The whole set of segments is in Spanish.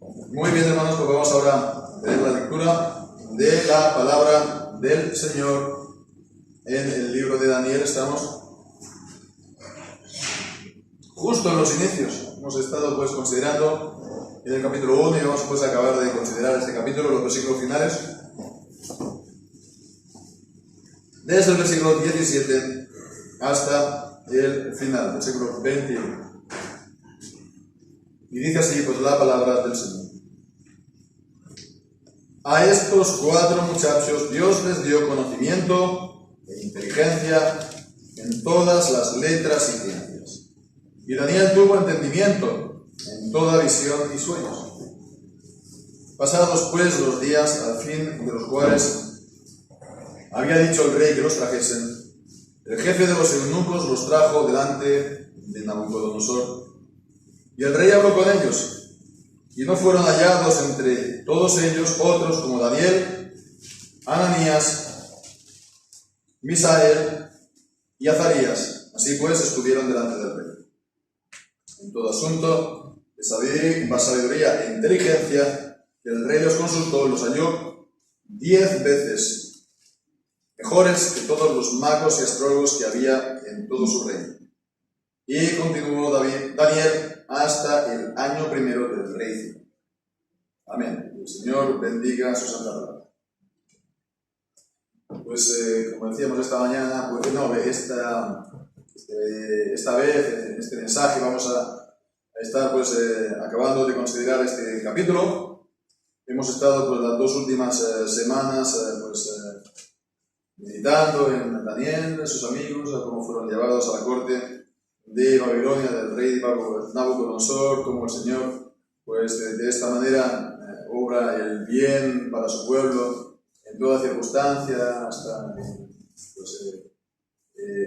Muy bien, hermanos, pues vamos ahora a leer la lectura de la palabra del Señor en el libro de Daniel. Estamos justo en los inicios. Hemos estado pues considerando en el capítulo 1 y vamos pues a acabar de considerar este capítulo, los versículos finales. Desde el versículo 17 hasta el final, versículo 21. Y dice así pues la palabra del Señor. A estos 4 muchachos Dios les dio conocimiento e inteligencia en todas las letras y ciencias. Y Daniel tuvo entendimiento en toda visión y sueños. Pasados pues los días, al fin de los cuales había dicho el rey que los trajesen, el jefe de los eunucos los trajo delante de Nabucodonosor. Y el rey habló con ellos, y no fueron hallados entre todos ellos otros como Daniel, Ananías, Misael y Azarías. Así pues estuvieron delante del rey. En todo asunto de sabiduría e inteligencia, el rey los consultó y los halló 10 veces mejores que todos los magos y astrólogos que había en todo su reino. Y continuó Daniel hasta el año primero del rey. Amén. El Señor bendiga su santa palabra. Pues como decíamos esta mañana, pues no, esta vez en este mensaje vamos a estar pues acabando de considerar este capítulo. Hemos estado pues las 2 últimas semanas meditando en Daniel, sus amigos, cómo fueron llevados a la corte de Babilonia, del rey Nabucodonosor, como el Señor pues de esta manera obra el bien para su pueblo en toda circunstancia, hasta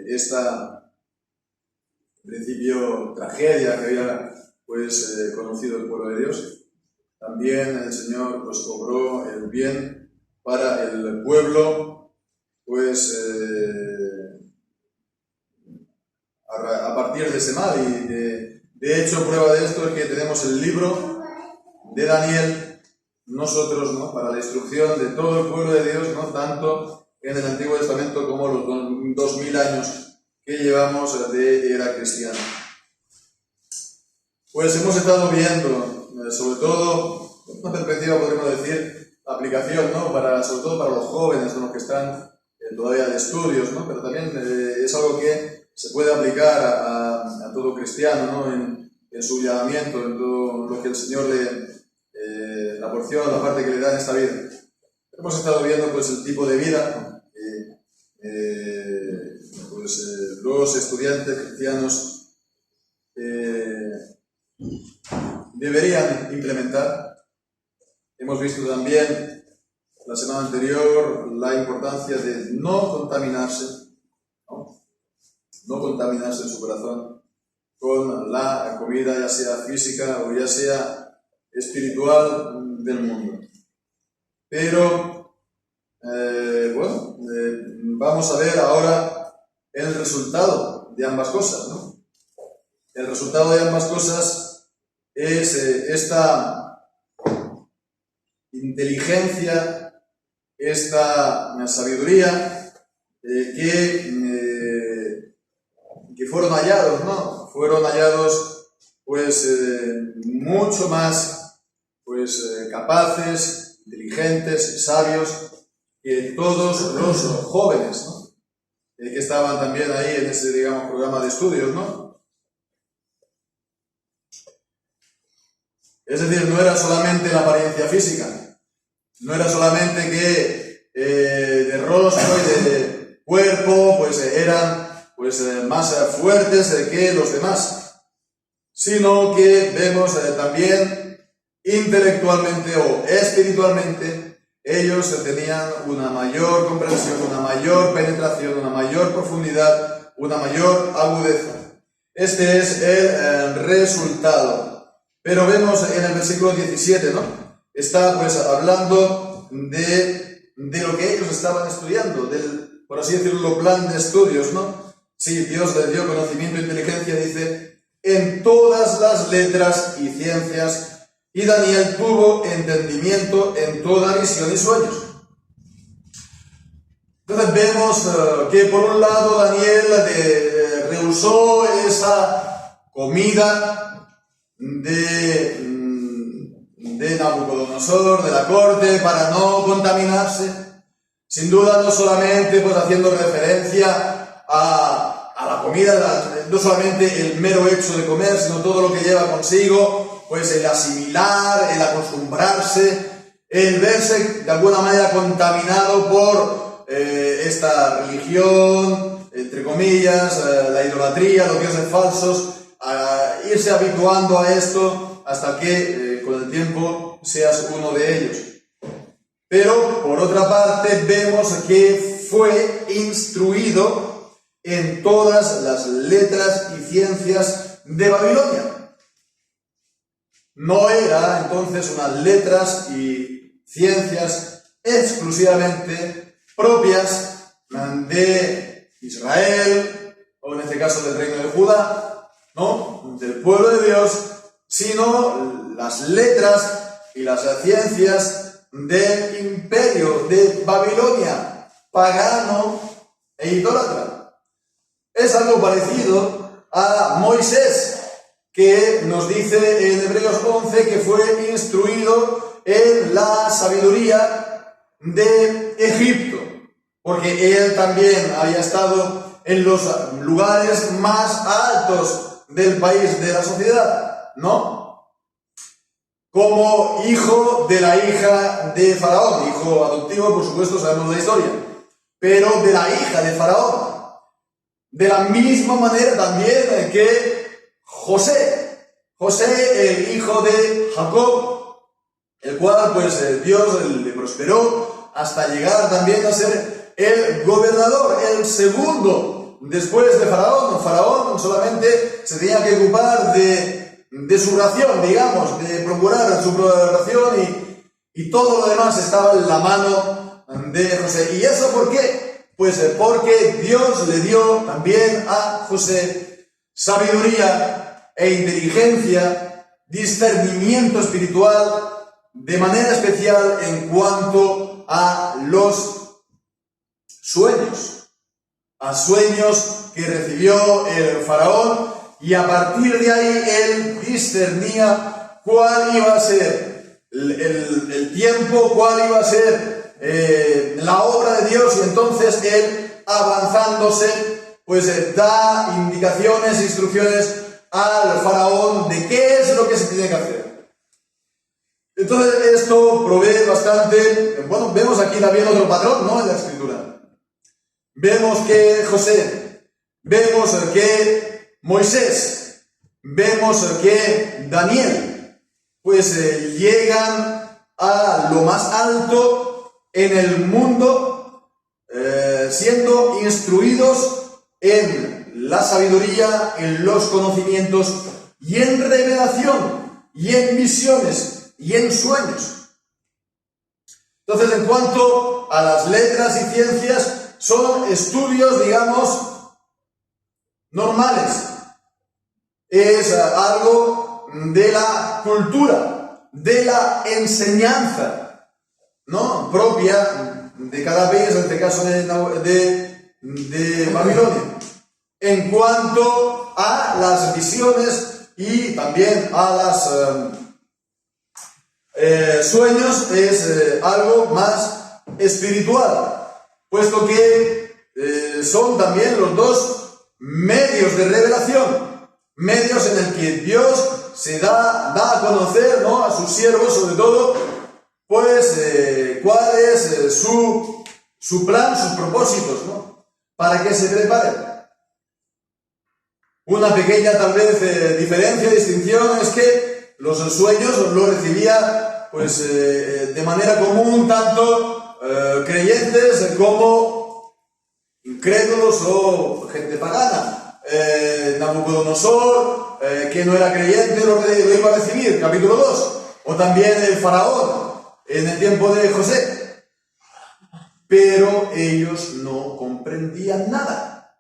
esta en principio tragedia que había pues conocido el pueblo de Dios. También el Señor pues obró el bien para el pueblo pues a partir de ese mal, y de hecho prueba de esto es que tenemos el libro de Daniel nosotros, ¿no?, para la instrucción de todo el pueblo de Dios, ¿no?, tanto en el Antiguo Testamento como los 2000 años que llevamos de era cristiana. Pues hemos estado viendo, sobre todo, una perspectiva, podríamos decir, aplicación, ¿no?, sobre todo para los jóvenes, ¿no?, que están todavía de estudios, ¿no?, pero también es algo que se puede aplicar a todo cristiano, ¿no?, en su llamamiento, en todo lo que el Señor la porción, la parte que le da en esta vida. Hemos estado viendo pues el tipo de vida, ¿no?, los estudiantes cristianos deberían implementar. Hemos visto también la semana anterior la importancia de no contaminarse en su corazón con la comida, ya sea física o ya sea espiritual del mundo. Pero, vamos a ver ahora el resultado de ambas cosas, ¿no? El resultado de ambas cosas es esta inteligencia, esta sabiduría que fueron hallados, ¿no? Fueron hallados pues mucho más capaces, inteligentes, sabios que todos los jóvenes, ¿no?, que estaban también ahí en ese, digamos, programa de estudios, ¿no? Es decir, no era solamente la apariencia física, no era solamente que de rostro y de cuerpo pues eran más fuertes que los demás, sino que vemos también intelectualmente o espiritualmente ellos tenían una mayor comprensión, una mayor penetración, una mayor profundidad, una mayor agudeza. Este es el resultado. Pero vemos en el versículo 17, ¿no?, está pues hablando de lo que ellos estaban estudiando, del, por así decirlo, plan de estudios, ¿no? Sí, Dios les dio conocimiento e inteligencia, dice, en todas las letras y ciencias, y Daniel tuvo entendimiento en toda visión y sueños. Entonces vemos que por un lado Daniel rehusó esa comida de Nabucodonosor, de la corte, para no contaminarse. Sin duda, no solamente pues haciendo referencia a la comida, no solamente el mero hecho de comer, sino todo lo que lleva consigo, pues el asimilar, el acostumbrarse, el verse de alguna manera contaminado por esta religión, entre comillas, la idolatría, los dioses falsos, a irse habituando a esto hasta que con el tiempo seas uno de ellos. Pero por otra parte vemos que fue instruido en todas las letras y ciencias de Babilonia. No era entonces unas letras y ciencias exclusivamente propias de Israel, o en este caso del reino de Judá, ¿no?, del pueblo de Dios, sino las letras y las ciencias del imperio de Babilonia, pagano e idólatra. Es algo parecido a Moisés, que nos dice en Hebreos 11 que fue instruido en la sabiduría de Egipto, porque él también había estado en los lugares más altos del país, de la sociedad, ¿no? Como hijo de la hija de Faraón, hijo adoptivo, por supuesto, sabemos la historia, pero de la hija de Faraón. De la misma manera también que José, el hijo de Jacob, el cual pues Dios le prosperó hasta llegar también a ser el gobernador, el segundo después de Faraón. Faraón solamente se tenía que ocupar de su ración, digamos, de procurar su ración, y todo lo demás estaba en la mano de José. ¿Y eso por qué? Pues porque Dios le dio también a José sabiduría e inteligencia, discernimiento espiritual, de manera especial en cuanto a los sueños, a sueños que recibió el faraón, y a partir de ahí él discernía cuál iba a ser el tiempo, cuál iba a ser la obra de Dios, y entonces él, avanzándose, pues da indicaciones, instrucciones al faraón de qué es lo que se tiene que hacer. Entonces esto provee bastante, bueno, vemos aquí también otro patrón, ¿no?, en la escritura. Vemos que José, vemos que Moisés, vemos que Daniel, pues llegan a lo más alto en el mundo, siendo instruidos en la sabiduría, en los conocimientos, y en revelación, y en visiones, y en sueños. Entonces, en cuanto a las letras y ciencias, son estudios, digamos, normales. Es algo de la cultura, de la enseñanza, ¿no?, propia de cada país, en este caso de Babilonia. En cuanto a las visiones y también a las sueños, es algo más espiritual, puesto que son también los dos medios de revelación, medios en el que Dios se da a conocer, ¿no?, a sus siervos, sobre todo, pues cuál es su plan, sus propósitos, ¿no?, para que se preparen. Una pequeña, tal vez, diferencia, distinción, es que los sueños los recibía pues de manera común tanto creyentes como incrédulos o gente pagana. Nabucodonosor, que no era creyente, lo iba a recibir, capítulo 2. O también el faraón en el tiempo de José. Pero ellos no comprendían nada.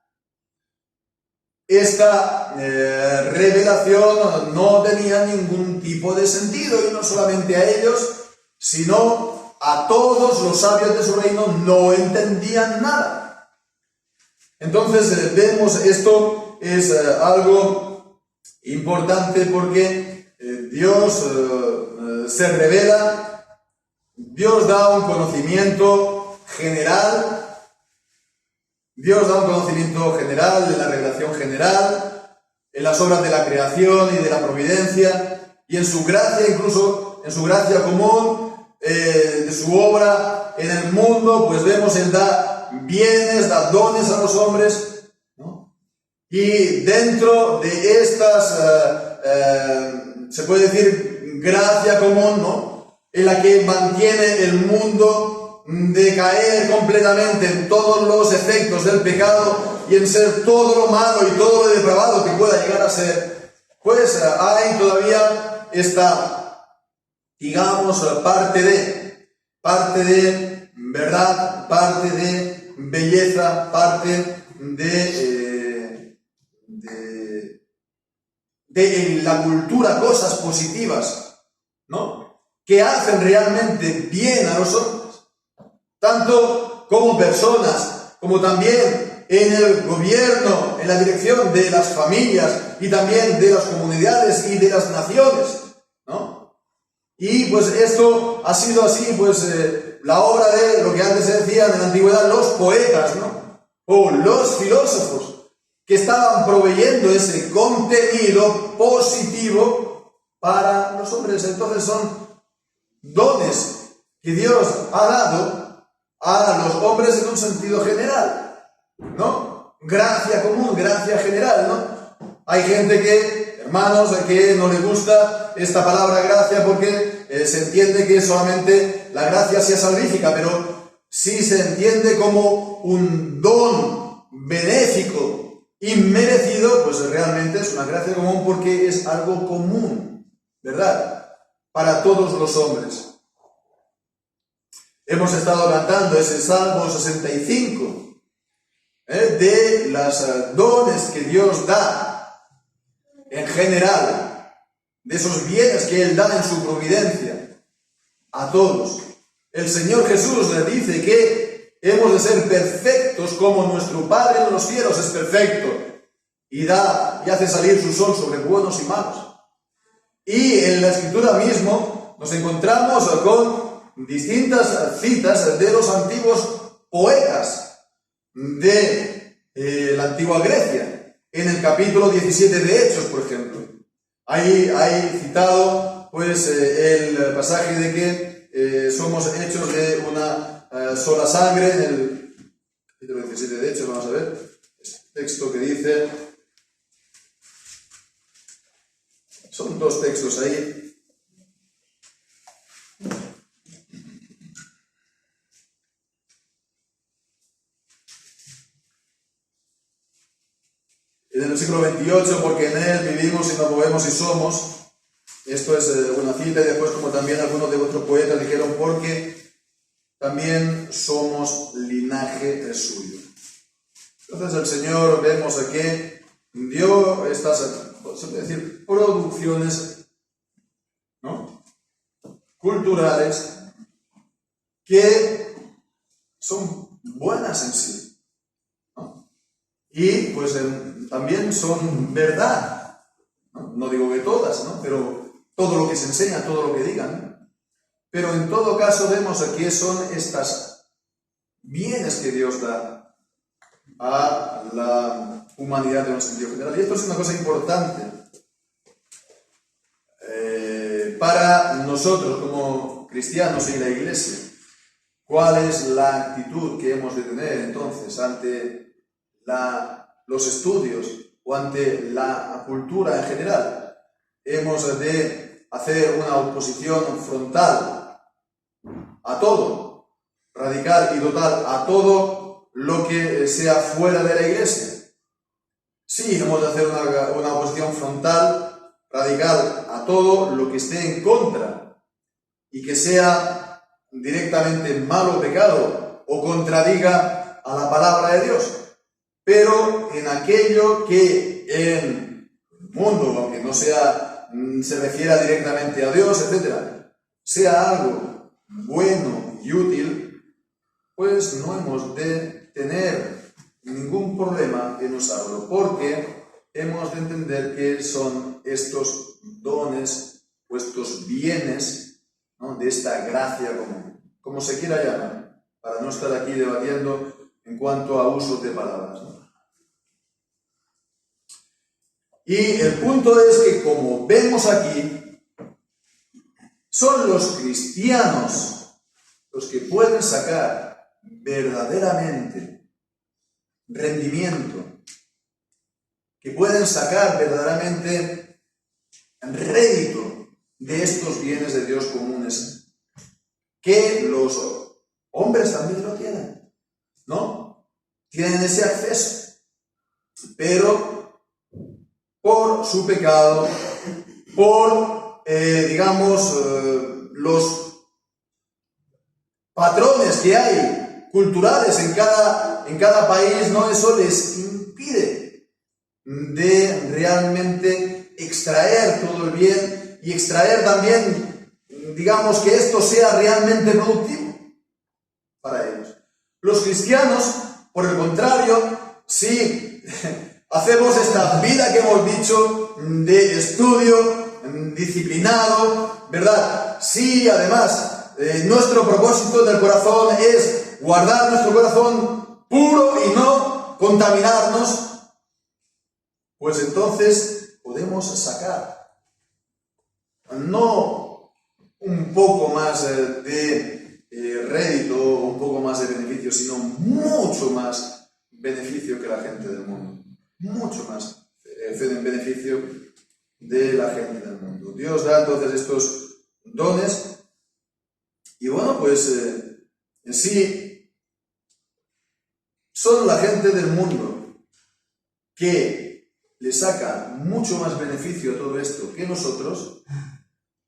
esta revelación no tenía ningún tipo de sentido, y no solamente a ellos, sino a todos los sabios de su reino no entendían nada. Entonces vemos esto es algo importante, porque Dios se revela, Dios da un conocimiento general. Dios da un conocimiento general, de la revelación general, en las obras de la creación y de la providencia, y en su gracia, incluso en su gracia común, de su obra en el mundo, pues vemos, Él da bienes, da dones a los hombres, ¿no? Y dentro de estas, se puede decir, gracia común, ¿no?, en la que mantiene el mundo de caer completamente en todos los efectos del pecado y en ser todo lo malo y todo lo depravado que pueda llegar a ser, pues hay todavía esta, digamos, parte de verdad, parte de belleza, parte de en la cultura cosas positivas, ¿no?, que hacen realmente bien a los hombres, tanto como personas, como también en el gobierno, en la dirección de las familias y también de las comunidades y de las naciones, ¿no? Y pues esto ha sido así, pues la obra de lo que antes se decían en la antigüedad los poetas, ¿no?, o los filósofos, que estaban proveyendo ese contenido positivo para los hombres. Entonces son dones que Dios ha dado a los hombres en un sentido general, ¿no? Gracia común, gracia general, ¿no? Hay gente que, hermanos, que no le gusta esta palabra gracia porque se entiende que solamente la gracia sea salvífica, pero si se entiende como un don benéfico, inmerecido, pues realmente es una gracia común, porque es algo común, ¿verdad?, para todos los hombres. Hemos estado cantando ese Salmo 65, de los dones que Dios da en general, de esos bienes que Él da en su providencia a todos. El Señor Jesús le dice que hemos de ser perfectos como nuestro Padre en los cielos es perfecto, y da y hace salir su sol sobre buenos y malos. Y en la Escritura mismo nos encontramos con distintas citas de los antiguos poetas de la antigua Grecia. En el capítulo 17 de Hechos, por ejemplo, ahí hay citado pues el pasaje de que somos hechos de una sola sangre. En el capítulo 17 de Hechos, vamos a ver este texto que dice, son dos textos ahí. En el versículo 28, porque en Él vivimos y nos movemos y somos. Esto es una cita, y después, como también algunos de vuestros poetas dijeron, porque también somos linaje suyo. Entonces el Señor, vemos aquí, dio estas, se puede decir, producciones, ¿no?, culturales, que son buenas en sí, ¿no?, y pues también son verdad, ¿no? No digo que todas, ¿no?, pero todo lo que se enseña, todo lo que digan, ¿no? Pero en todo caso vemos aquí son estas bienes que Dios da a la humanidad en un sentido general. Y esto es una cosa importante para nosotros como cristianos y la Iglesia. ¿Cuál es la actitud que hemos de tener entonces ante los estudios o ante la cultura en general? Hemos de hacer una oposición frontal a todo, radical y total, a todo lo que sea fuera de la Iglesia. Sí, hemos de hacer una oposición frontal, radical, a todo lo que esté en contra y que sea directamente malo o pecado o contradiga a la palabra de Dios. Pero en aquello que en el mundo, aunque no sea, se refiera directamente a Dios, etc., sea algo bueno y útil, pues no hemos de tener ningún problema en usarlo, porque hemos de entender que son estos dones o estos bienes, ¿no?, de esta gracia común, como se quiera llamar, para no estar aquí debatiendo en cuanto a usos de palabras, ¿no? Y el punto es que, como vemos aquí, son los cristianos los que pueden sacar verdaderamente rendimiento, que pueden sacar verdaderamente rédito de estos bienes de Dios comunes, que los hombres también lo tienen, ¿no? Tienen ese acceso, pero por su pecado, por, los patrones que hay culturales en cada país, ¿no? Eso les impide de realmente extraer todo el bien y extraer también, digamos, que esto sea realmente productivo para ellos. Los cristianos, por el contrario, sí hacemos esta vida que hemos dicho de estudio disciplinado, ¿verdad? Sí, además, nuestro propósito del corazón es guardar nuestro corazón puro y no contaminarnos, pues entonces podemos sacar no un poco más de rédito, un poco más de beneficio, sino mucho más beneficio que la gente del mundo. Mucho más en beneficio de la gente del mundo. Dios da entonces estos dones y bueno, pues en sí son la gente del mundo que le saca mucho más beneficio a todo esto que nosotros.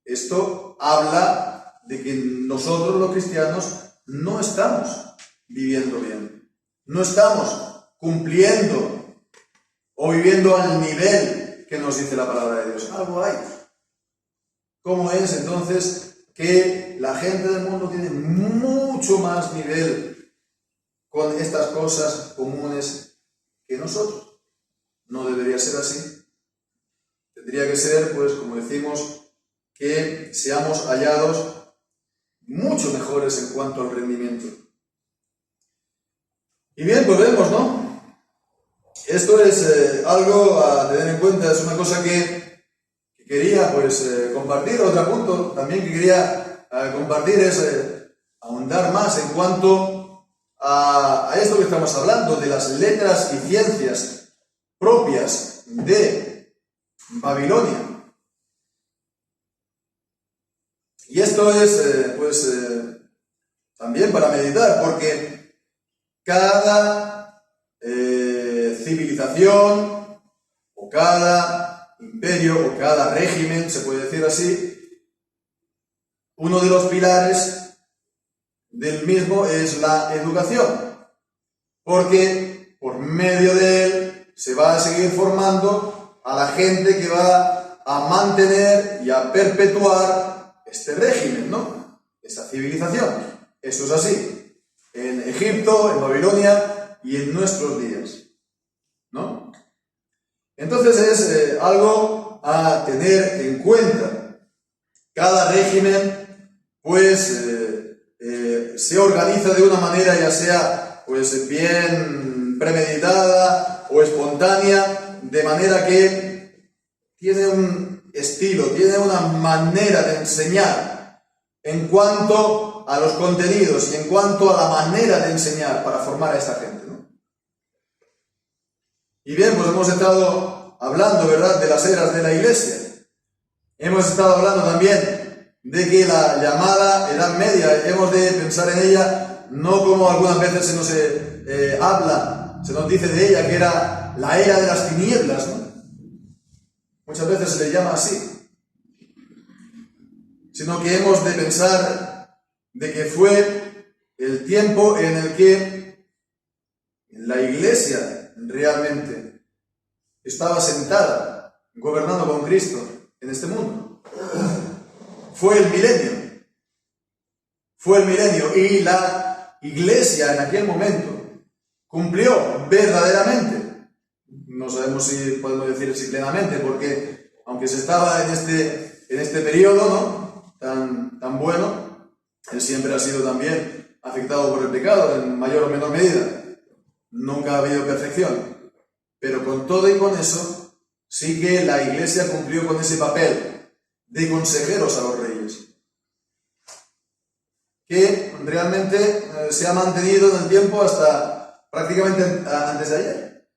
Esto habla de que nosotros los cristianos no estamos viviendo bien, no estamos cumpliendo o viviendo al nivel que nos dice la palabra de Dios. Algo hay. ¿Cómo es entonces que la gente del mundo tiene mucho más nivel con estas cosas comunes que nosotros? No debería ser así. Tendría que ser, pues, como decimos, que seamos hallados mucho mejores en cuanto al rendimiento. Y bien, pues vemos, ¿no? Esto es algo a tener en cuenta, es una cosa que quería pues compartir. Otro punto también que quería compartir es ahondar más en cuanto a esto que estamos hablando, de las letras y ciencias propias de Babilonia. Y esto es también para meditar, porque cada civilización o cada imperio o cada régimen, se puede decir así, uno de los pilares del mismo es la educación, porque por medio de él se va a seguir formando a la gente que va a mantener y a perpetuar este régimen, ¿no? Esta civilización. Eso es así en Egipto, en Babilonia y en nuestros días, ¿no? Entonces es algo a tener en cuenta. Cada régimen pues se organiza de una manera, ya sea pues bien premeditada o espontánea, de manera que tiene un estilo, tiene una manera de enseñar en cuanto a los contenidos y en cuanto a la manera de enseñar para formar a esta gente, ¿no? Y bien, pues hemos estado hablando, ¿verdad?, de las eras de la Iglesia. Hemos estado hablando también de que la llamada Edad Media, hemos de pensar en ella no como algunas veces se nos habla, se nos dice de ella que era la era de las tinieblas, ¿no? Muchas veces se le llama así. Sino que hemos de pensar de que fue el tiempo en el que la Iglesia realmente estaba sentada, gobernando con Cristo en este mundo. Fue el milenio. Fue el milenio y la Iglesia en aquel momento cumplió verdaderamente, no sabemos si podemos decir si plenamente, porque aunque se estaba en este periodo, ¿no?, tan bueno, él siempre ha sido también afectado por el pecado en mayor o menor medida. Nunca ha habido perfección, pero con todo y con eso, sí que la Iglesia cumplió con ese papel de consejeros a los reyes, que realmente se ha mantenido en el tiempo hasta prácticamente antes de ayer.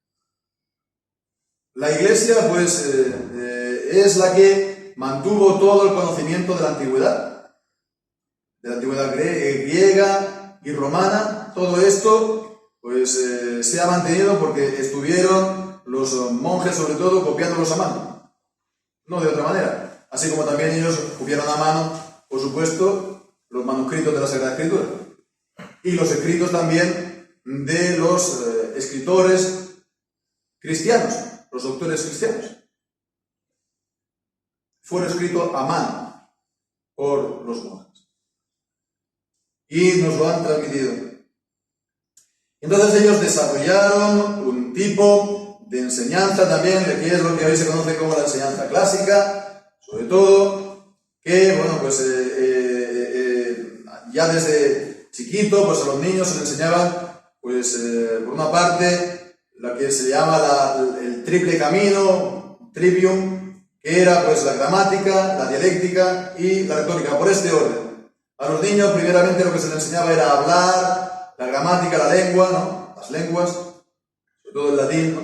La Iglesia, pues, es la que mantuvo todo el conocimiento de la antigüedad griega y romana. Todo esto, pues, se ha mantenido porque estuvieron los monjes, sobre todo, copiándolos a mano, no de otra manera. Así como también ellos copiaron a mano, por supuesto, los manuscritos de la Sagrada Escritura y los escritos también de los escritores cristianos, los autores cristianos. Fueron escritos a mano por los monjes y nos lo han transmitido. Entonces ellos desarrollaron un tipo de enseñanza también, que es lo que hoy se conoce como la enseñanza clásica, sobre todo, que, bueno, pues ya desde chiquito, pues a los niños se les enseñaban, pues, por una parte, la que se llama el triple camino, trivium, que era, pues, la gramática, la dialéctica y la retórica, por este orden. A los niños, primeramente, lo que se les enseñaba era hablar, la gramática, la lengua, ¿no?, las lenguas, sobre todo el latín, ¿no?,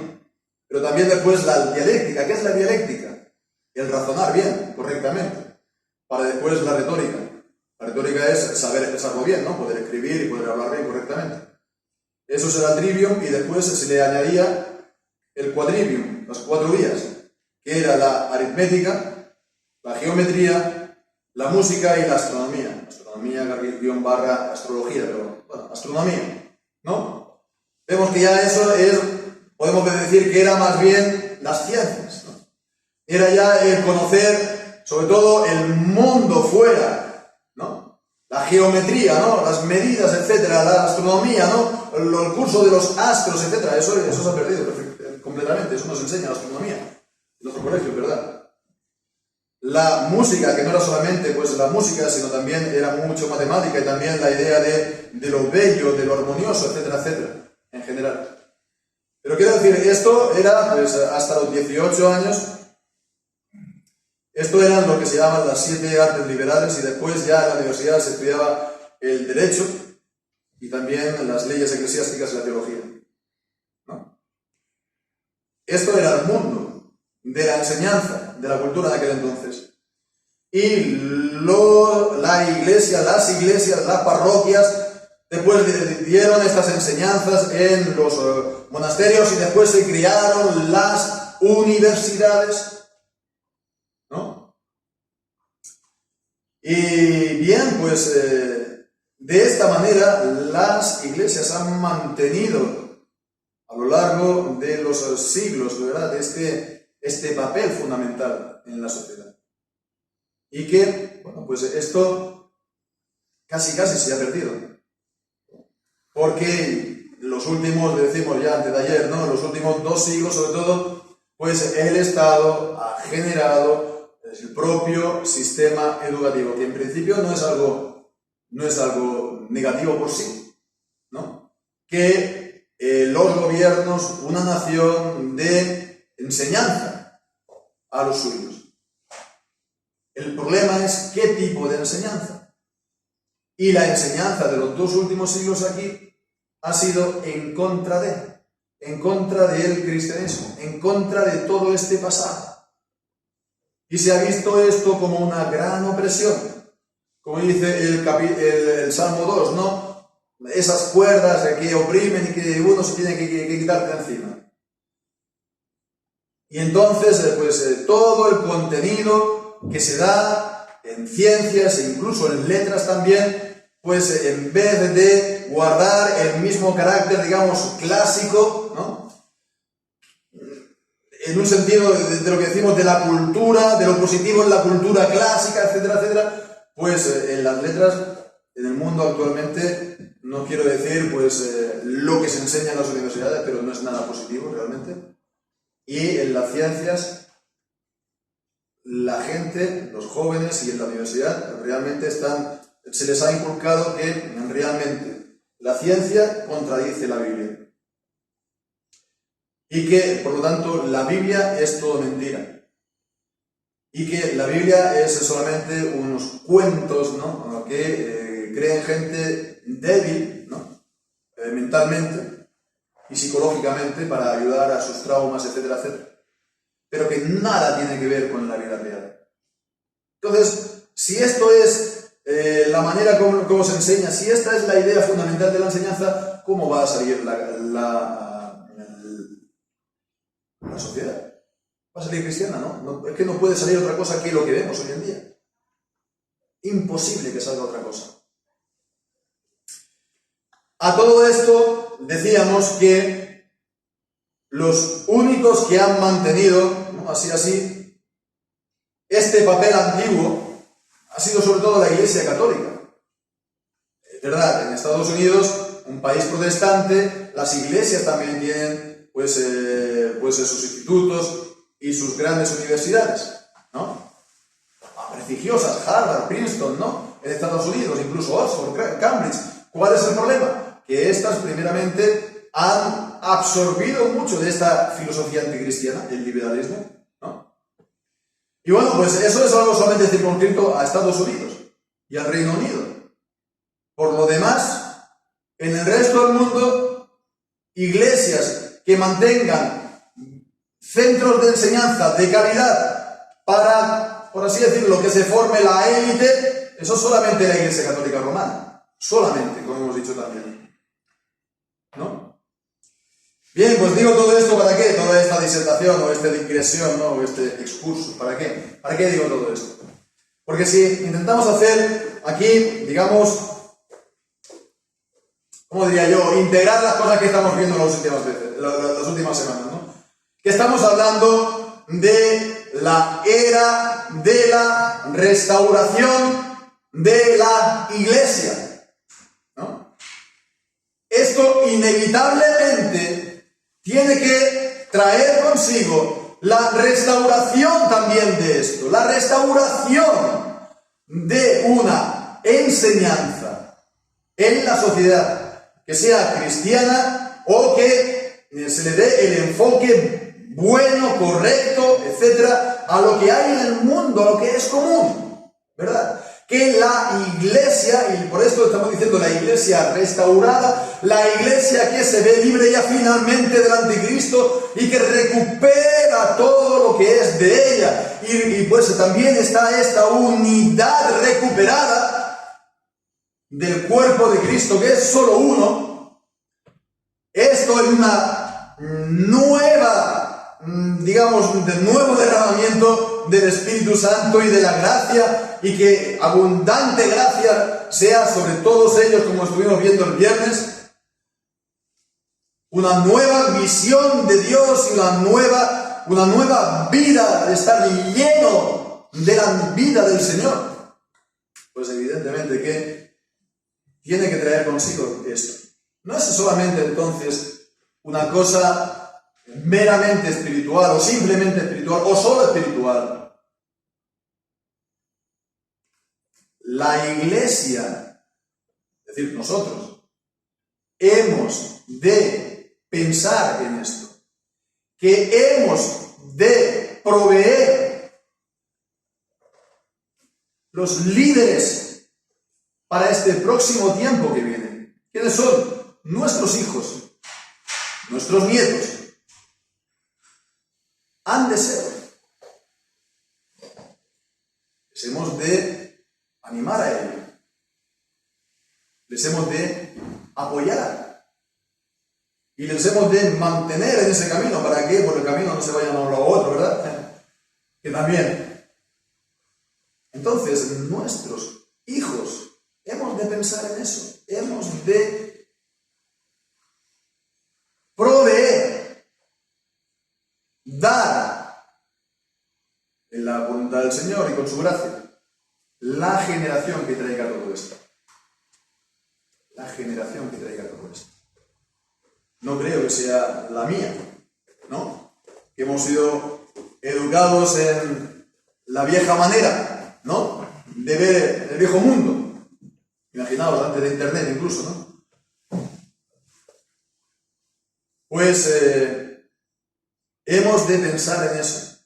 pero también después la dialéctica. ¿Qué es la dialéctica? El razonar bien, correctamente, para después la retórica. La retórica es saber expresarlo bien, ¿no?, poder escribir y poder hablar bien correctamente. Eso será el trivium, y después se le añadía el quadrivium, las 4 vías, que era la aritmética, la geometría, la música y la astronomía. Astronomía, _astrología, pero bueno, astronomía, ¿no? Vemos que ya eso podemos decir que era más bien las ciencias, ¿no? Era ya el conocer, sobre todo, el mundo fuera, ¿no? La geometría, ¿no?, las medidas, etcétera, la astronomía, ¿no?, el curso de los astros, etcétera. Eso se ha perdido completamente. Eso nos enseña la astronomía en nuestro colegio, ¿verdad? La música, que no era solamente, pues, la música, sino también era mucho matemática y también la idea de lo bello, de lo armonioso, etcétera, etcétera, en general. Pero quiero decir, esto era, pues, hasta los 18 años. Esto eran lo que se llaman las 7 artes liberales, y después ya en la universidad se estudiaba el derecho y también las leyes eclesiásticas y la teología, ¿no? Esto era el mundo de la enseñanza, de la cultura de aquel entonces. Y la iglesia, las iglesias, las parroquias, después dieron estas enseñanzas en los monasterios, y después se crearon las universidades, ¿no? Y bien, pues de esta manera las iglesias han mantenido a lo largo de los siglos, ¿verdad?, de este papel fundamental en la sociedad. Y que, bueno, pues esto casi se ha perdido. Porque los últimos, decimos ya antes de ayer, ¿no?, los últimos 2 siglos sobre todo, pues el Estado ha generado el propio sistema educativo, que en principio no es algo negativo por sí, ¿no? Que los gobiernos, una nación de enseñanza a los suyos. El problema es qué tipo de enseñanza. Y la enseñanza de los 2 últimos siglos aquí ha sido en contra del cristianismo, en contra de todo este pasado. Y se ha visto esto como una gran opresión, como dice el Salmo 2, ¿no? Esas cuerdas que oprimen y que uno se tiene que quitar de encima. Y entonces, pues todo el contenido que se da en ciencias e incluso en letras también, pues en vez de guardar el mismo carácter, digamos, clásico, ¿no?, en un sentido de lo que decimos de la cultura, de lo positivo en la cultura clásica, etcétera, etcétera, pues en las letras, en el mundo actualmente, no quiero decir pues lo que se enseña en las universidades, pero no es nada positivo realmente. Y en las ciencias, la gente, los jóvenes y en la universidad, realmente se les ha inculcado que realmente la ciencia contradice la Biblia. Y que, por lo tanto, la Biblia es todo mentira. Y que la Biblia es solamente unos cuentos, ¿no?, que creen gente débil, ¿no?, mentalmente y psicológicamente para ayudar a sus traumas, etcétera, etcétera. Pero que nada tiene que ver con la vida real. Entonces, si esto es la manera como se enseña, si esta es la idea fundamental de la enseñanza, ¿cómo va a salir la sociedad? Va a salir cristiana, ¿no? Es que no puede salir otra cosa que lo que vemos hoy en día. Imposible que salga otra cosa. A todo esto decíamos que los únicos que han mantenido, ¿no?, así, este papel antiguo ha sido sobre todo la Iglesia Católica. Es verdad, en Estados Unidos, un país protestante, las iglesias también tienen pues sus institutos y sus grandes universidades, ¿no? Prestigiosas, Harvard, Princeton, ¿no?, en Estados Unidos, incluso Oxford, Cambridge. ¿Cuál es el problema? Que estas primeramente han absorbido mucho de esta filosofía anticristiana, el liberalismo, ¿no? Y bueno, pues eso es algo solamente circunscrito a Estados Unidos y al Reino Unido. Por lo demás, en el resto del mundo, iglesias que mantengan centros de enseñanza de calidad para, por así decirlo, que se forme la élite, eso es solamente la Iglesia Católica Romana. Solamente, como hemos dicho también, ¿no? Bien, pues digo todo esto ¿para qué? Toda esta disertación o esta digresión, ¿no?, o este excursus, ¿para qué? ¿Para qué digo todo esto? Porque si intentamos hacer aquí, digamos, ¿cómo diría yo?, integrar las cosas que estamos viendo las últimas semanas, ¿no? Que estamos hablando de la era de la restauración de la Iglesia, ¿no? Esto inevitablemente tiene que traer consigo la restauración también de esto, la restauración de una enseñanza en la sociedad que sea cristiana o que se le dé el enfoque bueno, correcto, etcétera, a lo que hay en el mundo, a lo que es común, ¿verdad? Que la Iglesia, y por esto estamos diciendo la Iglesia restaurada, la Iglesia que se ve libre ya finalmente del anticristo y que recupera todo lo que es de ella, y pues también está esta unidad recuperada del cuerpo de Cristo, que es solo uno. Esto es una nueva, digamos, de nuevo derramamiento del Espíritu Santo y de la gracia, y que abundante gracia sea sobre todos ellos, como estuvimos viendo el viernes. Una nueva visión de Dios y una nueva vida, de estar lleno de la vida del Señor. Pues evidentemente que tiene que traer consigo esto. No es solamente entonces una cosa meramente espiritual o simplemente espiritual o solo espiritual. La Iglesia, es decir, nosotros, hemos de pensar en esto, que hemos de proveer los líderes para este próximo tiempo que viene. ¿Quiénes son? Nuestros hijos, nuestros nietos. Han de ser. Les hemos de animar a ello. Les hemos de apoyar. Y les hemos de mantener en ese camino. ¿Para qué? Por el camino no se vayan a uno a otro, ¿verdad? Que también. Entonces, nuestros hijos, hemos de pensar en eso. Hemos de proveer, dar el Señor y con su gracia. La generación que traiga todo esto. La generación que traiga todo esto. No creo que sea la mía, ¿no? Que hemos sido educados en la vieja manera, ¿no? De ver el viejo mundo. Imaginaos, antes de Internet incluso, ¿no? Pues hemos de pensar en eso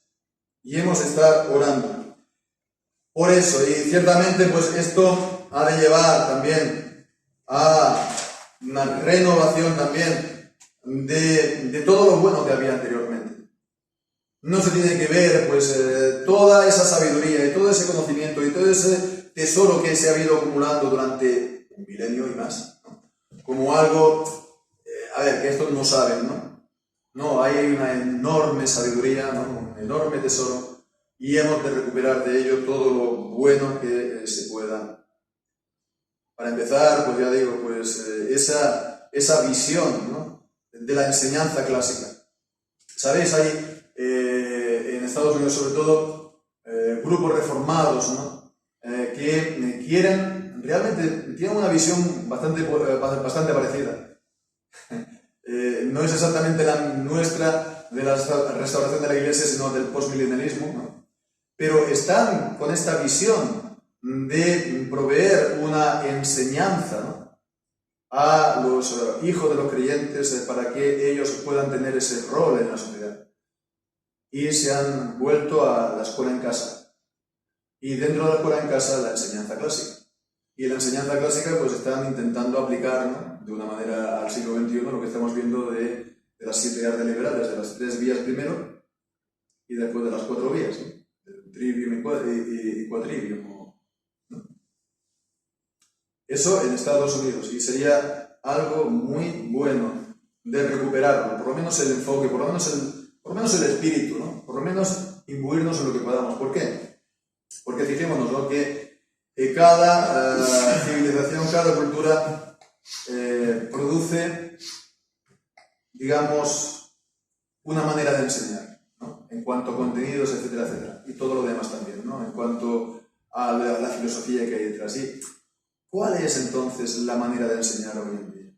y hemos de estar orando por eso, y ciertamente pues esto ha de llevar también a una renovación también de todo lo bueno que había anteriormente. No se tiene que ver pues toda esa sabiduría y todo ese conocimiento y todo ese tesoro que se ha ido acumulando durante un milenio y más, ¿no? Como algo, que estos no saben, ¿no? No, hay una enorme sabiduría, ¿no? Un enorme tesoro, y hemos de recuperar de ello todo lo bueno que se pueda. Para empezar, pues ya digo, pues esa visión, ¿no? De la enseñanza clásica. ¿Sabéis? Hay en Estados Unidos sobre todo grupos reformados, ¿no? Que quieren, realmente tienen una visión bastante parecida. No es exactamente la nuestra de la restauración de la Iglesia, sino del postmilenialismo, ¿no? Pero están con esta visión de proveer una enseñanza, ¿no? A los hijos de los creyentes para que ellos puedan tener ese rol en la sociedad. Y se han vuelto a la escuela en casa. Y dentro de la escuela en casa, la enseñanza clásica. Y en la enseñanza clásica pues están intentando aplicar, ¿no? De una manera al siglo XXI lo que estamos viendo de las 7 artes liberales, de las 3 vías primero y después de las 4 vías, ¿no? El trivium y quadrivium, ¿no? Eso en Estados Unidos, y sería algo muy bueno de recuperarlo, por lo menos el enfoque, por lo menos el espíritu, ¿no? Por lo menos imbuirnos en lo que podamos. ¿Por qué? Porque fijémonos, ¿no? Que cada civilización, cada cultura produce, digamos, una manera de enseñar, ¿no? En cuanto a contenidos, etcétera, etcétera. Y todo lo demás también, ¿no? En cuanto a la filosofía que hay detrás. ¿Y cuál es entonces la manera de enseñar hoy en día?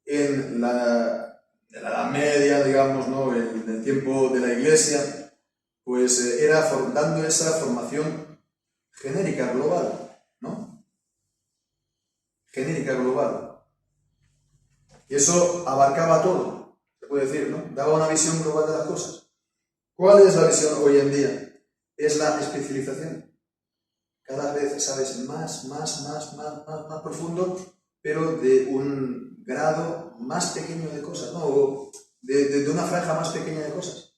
En la Edad Media, digamos, ¿no? En el tiempo de la Iglesia, pues era dando esa formación genérica, global, ¿no? Genérica, global. Y eso abarcaba todo, se puede decir, ¿no? Daba una visión global de las cosas. ¿Cuál es la visión hoy en día? Es la especialización. Cada vez sabes más profundo, pero de un grado más pequeño de cosas, ¿no? O de una franja más pequeña de cosas.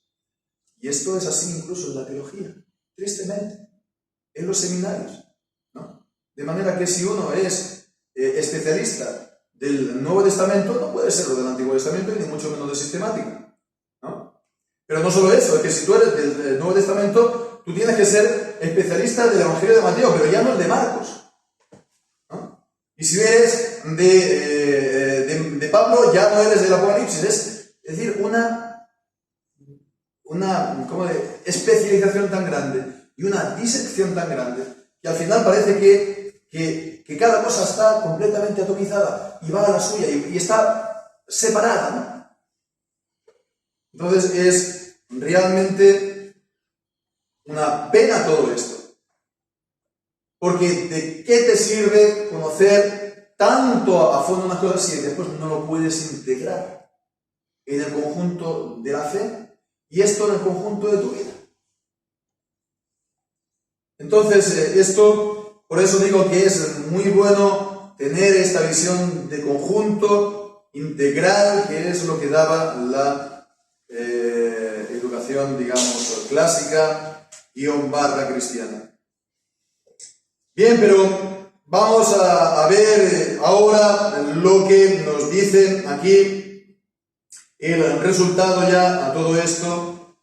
Y esto es así incluso en la teología, tristemente, en los seminarios, ¿no? De manera que si uno es especialista del Nuevo Testamento, no puede serlo del Antiguo Testamento y ni mucho menos de sistemática, ¿no? Pero no solo eso, es que si tú eres del Nuevo Testamento, tú tienes que ser especialista del Evangelio de Mateo, pero ya no el de Marcos, ¿no? Y si eres de Pablo, ya no eres del Apocalipsis. Es decir, una especialización tan grande y una disección tan grande que al final parece que cada cosa está completamente atomizada y va a la suya y está separada, ¿no? Entonces es realmente una pena todo esto. Porque ¿de qué te sirve conocer tanto a fondo unas cosas si después no lo puedes integrar en el conjunto de la fe y esto en el conjunto de tu vida? Entonces esto, por eso digo que es muy bueno tener esta visión de conjunto integral, que es lo que daba la educación, digamos, clásica / cristiana. Bien, pero vamos a ver ahora lo que nos dicen aquí, el resultado ya a todo esto.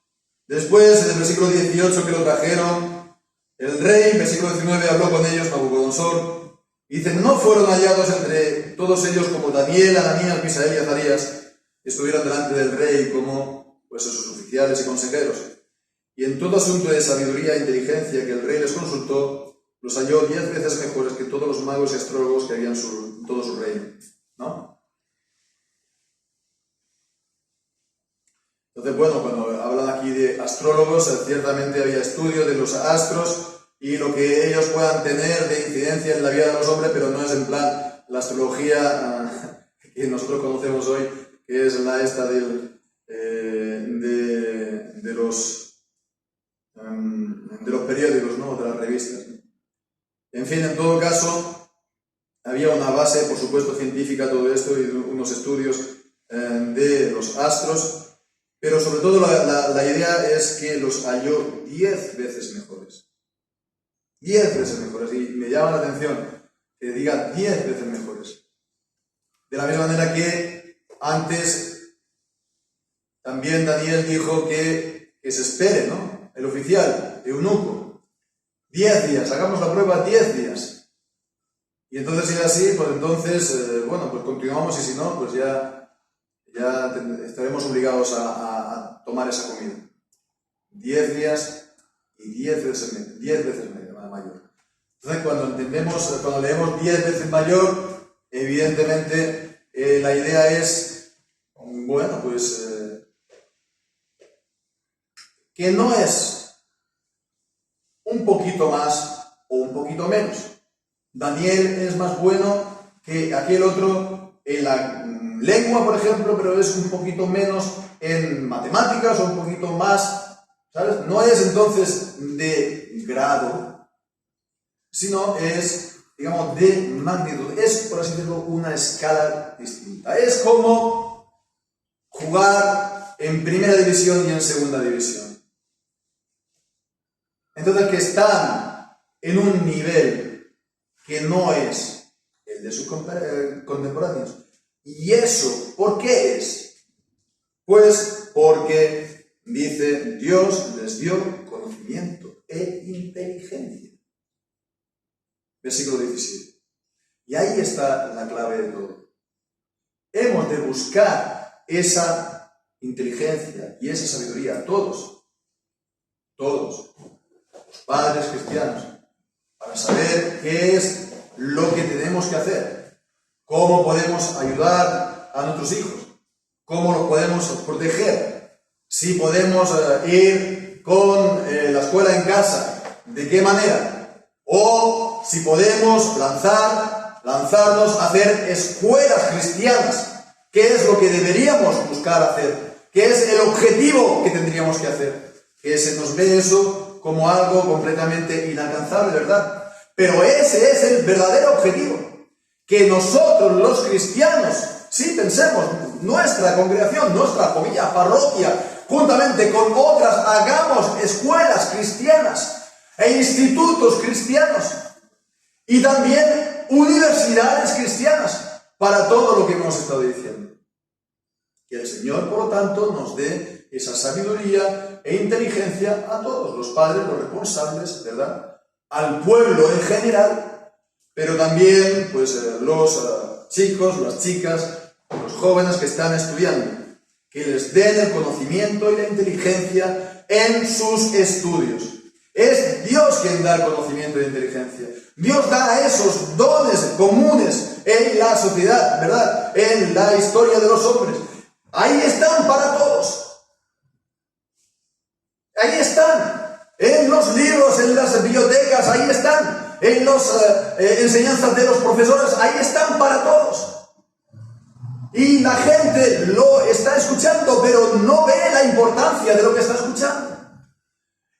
Después, en el versículo 18 que lo trajeron, el rey, versículo 19, habló con ellos, Nabucodonosor. Dicen, no fueron hallados entre todos ellos como Daniel, Ananías, Misael y Azarías, estuvieron delante del rey como pues sus oficiales y consejeros. y en todo asunto de sabiduría e inteligencia que el rey les consultó, los halló 10 veces mejores que todos los magos y astrólogos que había en todo su reino, ¿no? Entonces, bueno, cuando hablan aquí de astrólogos, ciertamente había estudio de los astros y lo que ellos puedan tener de incidencia en la vida de los hombres, pero no es en plan la astrología que nosotros conocemos hoy, que es la esta de los periódicos, ¿no? De las revistas. En fin, en todo caso, había una base, por supuesto, científica todo esto y unos estudios de los astros. Pero sobre todo la idea es que los halló 10 veces mejores. 10 veces mejores. Y me llama la atención que diga 10 veces mejores. De la misma manera que antes también Daniel dijo que se espere, ¿no? El oficial, eunuco. 10 días, hagamos la prueba 10 días. Y entonces si es así, pues entonces, bueno, pues continuamos y si no, pues ya estaremos obligados a tomar esa comida. 10 días y 10 veces mayor. Entonces, cuando leemos 10 veces mayor, evidentemente la idea es, bueno, pues que no es un poquito más o un poquito menos. Daniel es más bueno que aquel otro en la lengua, por ejemplo, pero es un poquito menos en matemáticas o un poquito más, ¿sabes? No es entonces de grado, sino es, digamos, de magnitud. Es, por así decirlo, una escala distinta. Es como jugar en primera división y en segunda división. Entonces, que están en un nivel que no es el de sus contemporáneos. ¿Y eso por qué es? Pues porque, dice, Dios les dio conocimiento e inteligencia. Versículo 17. Y ahí está la clave de todo. Hemos de buscar esa inteligencia y esa sabiduría, todos, los padres cristianos, para saber qué es lo que tenemos que hacer, cómo podemos ayudar a nuestros hijos, cómo los podemos proteger, si podemos ir con la escuela en casa, de qué manera, o si podemos lanzarnos a hacer escuelas cristianas, qué es lo que deberíamos buscar hacer, qué es el objetivo que tendríamos que hacer, que se nos ve eso como algo completamente inalcanzable, ¿verdad? Pero ese es el verdadero objetivo. Que nosotros los cristianos, sí, pensemos, nuestra congregación, nuestra comilla, parroquia, juntamente con otras, hagamos escuelas cristianas e institutos cristianos y también universidades cristianas para todo lo que hemos estado diciendo. Que el Señor, por lo tanto, nos dé esa sabiduría e inteligencia a todos, los padres, los responsables, ¿verdad? Al pueblo en general, pero también pues los chicos, las chicas, los jóvenes que están estudiando, que les den el conocimiento y la inteligencia en sus estudios. Es Dios quien da el conocimiento y la inteligencia. Dios da esos dones comunes en la sociedad, ¿verdad? En la historia de los hombres. Ahí están para todos. Ahí están. En los libros, en las bibliotecas, ahí están. En las enseñanzas de los profesores, ahí están para todos. Y la gente lo está escuchando, pero no ve la importancia de lo que está escuchando.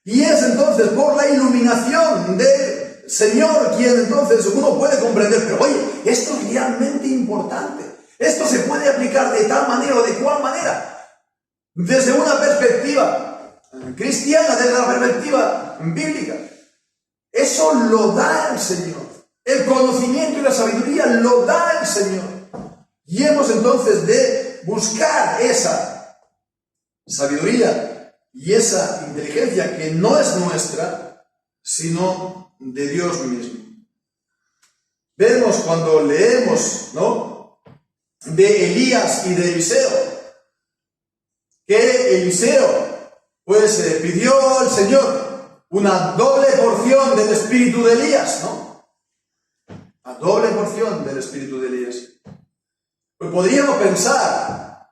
Y es entonces por la iluminación del Señor quien entonces uno puede comprender, pero oye, esto es realmente importante. Esto se puede aplicar de tal manera o de cual manera. Desde una perspectiva cristiana, desde la perspectiva bíblica. Eso lo da el Señor. El conocimiento y la sabiduría lo da el Señor. Y hemos entonces de buscar esa sabiduría y esa inteligencia que no es nuestra, sino de Dios mismo. Vemos cuando leemos, ¿no?, de Elías y de Eliseo, que Eliseo, pues pidió el Señor una doble porción del espíritu de Elías, ¿no? Una doble porción del espíritu de Elías. Pues podríamos pensar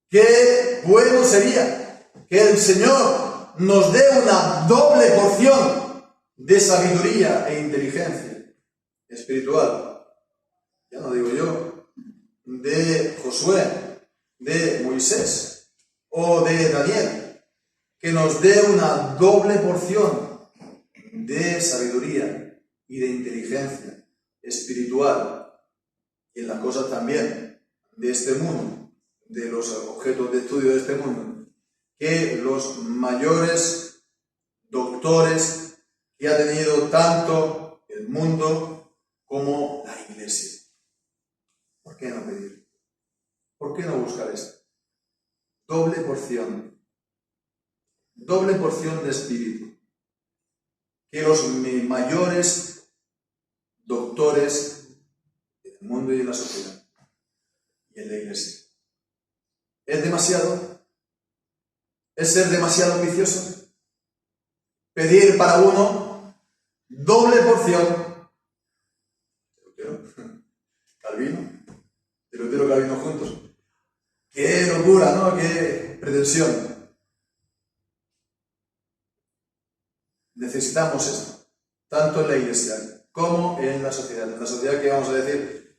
que bueno sería que el Señor nos dé una doble porción de sabiduría e inteligencia espiritual. Ya no digo yo, de Josué, de Moisés o de Daniel, que nos dé una doble porción de sabiduría y de inteligencia espiritual y en las cosas también de este mundo, de los objetos de estudio de este mundo, que los mayores doctores que ha tenido tanto el mundo como la Iglesia. ¿Por qué no pedir? ¿Por qué no buscar esto? Doble porción de espíritu, que los mayores doctores del mundo y de la sociedad y en la Iglesia. ¿Es demasiado? ¿Es ser demasiado ambicioso? Pedir para uno doble porción. Calvino, Lutero, Calvino juntos. ¡Qué locura!, ¿no? ¡Qué pretensión! Necesitamos esto, tanto en la Iglesia como en la sociedad. En la sociedad, ¿qué vamos a decir?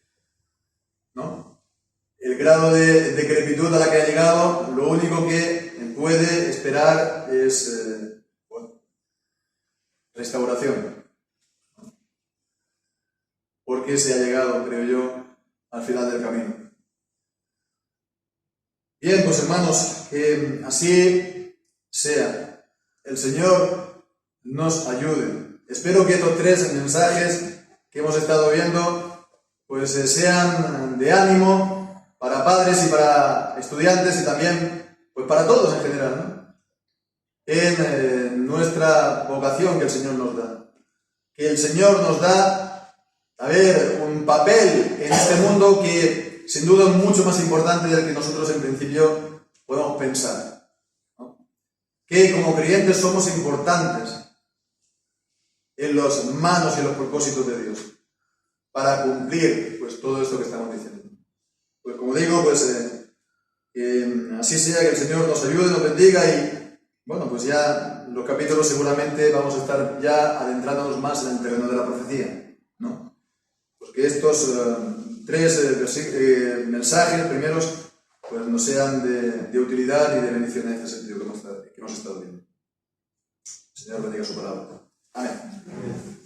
¿No? El grado de decrepitud a la que ha llegado, lo único que puede esperar es restauración. Porque se ha llegado, creo yo, al final del camino. Bien, pues hermanos, que así sea. El Señor nos ayude. Espero que estos 3 mensajes que hemos estado viendo pues sean de ánimo para padres y para estudiantes y también pues para todos en general, ¿no? En nuestra vocación que el Señor nos da. Que el Señor nos da, a ver, un papel en este mundo que sin duda es mucho más importante del que nosotros en principio podemos pensar, ¿no? Que como creyentes somos importantes en las manos y en los propósitos de Dios para cumplir pues todo esto que estamos diciendo. Pues como digo, pues que así sea, que el Señor nos ayude, nos bendiga y bueno, pues ya en los capítulos seguramente vamos a estar ya adentrándonos más en el terreno de la profecía, ¿no? Porque estos 3 mensajes primeros pues nos sean de utilidad y de bendición en este sentido que hemos estado viendo. El Señor bendiga su palabra. Amén.